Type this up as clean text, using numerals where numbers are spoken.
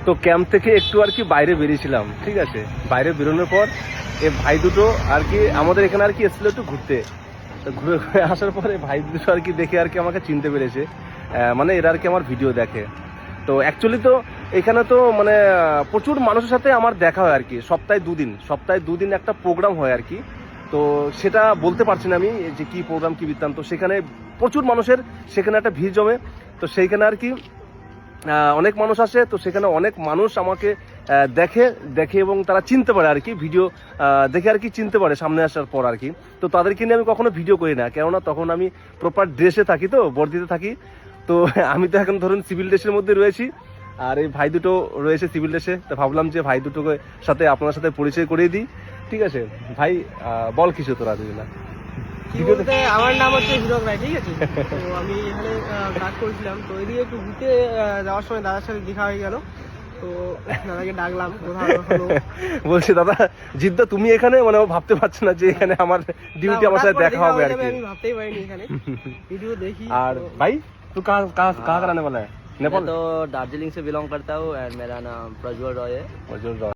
তো ক্যাম্প থেকে একটু আর কি বাইরে বেরিয়েছিলাম, ঠিক আছে। বাইরে বেরোনোর পর এই ভাই দুটো আর কি আমাদের এখানে আর কি এসেছিল একটু ঘুরতে। তো ঘুরে ঘুরে আসার পরে ভাই দুটো আর কি দেখে আর কি আমাকে চিনতে পেরেছে, মানে এরা আর কি আমার ভিডিও দেখে। তো অ্যাকচুয়ালি তো এখানে তো মানে প্রচুর মানুষের সাথে আমার দেখা হয় আর কি, সপ্তাহে দুদিন একটা প্রোগ্রাম হয় আর কি। তো সেটা বলতে পারছি না আমি যে কি প্রোগ্রাম কি বৃত্তান্ত, সেখানে প্রচুর মানুষের সেখানে একটা ভিড় জমে। তো সেইখানে আর কি অনেক মানুষ আসে, তো সেখানে অনেক মানুষ আমাকে দেখে দেখে এবং তারা চিনতে পারে আর কি, ভিডিও দেখে আর কি চিনতে পারে সামনে আসার পর আর কি। তো তাদেরকে নিয়ে আমি কখনো ভিডিও করি না, কেননা তখন আমি প্রপার ড্রেসে থাকি, তো বর্দিতে থাকি। তো আমি তো এখন ধরুন সিভিল ড্রেসের মধ্যে রয়েছি, আর এই ভাই দুটো রয়েছে সিভিল ড্রেসে। তো ভাবলাম যে ভাই দুটোকে সাথে আপনার সাথে পরিচয় করিয়ে দিই, ঠিক আছে। ভাই বল কিছু তোরা দুই না। কি বলতে, আমার নাম হচ্ছে হিরক রায়, ঠিক আছে। তো আমি এখানে কাজ করছিলাম, তো এদিকে একটু ঘুরতে যাওয়ার সময় দাদার সাথে দেখা হয়ে গেল। তো দাদাকে ডাকলাম, কোথাও হলো। বলছি দাদা জিদ্দা তুমি এখানে, মানে ও ভাবতে পারছে না যে এখানে আমার ডিউটি আমার সাথে দেখা হবে আর কি। আমি ভাবতেই পারিনি এখানে ভিডিও দেখি। আর ভাই तू कहाँ का रहने वाला है? नेपाल। मैं तो दार्जिलिंग से बिलोंग करता हूँ एंड मेरा नाम प्रज्वल रॉय है। प्रज्वल रॉय।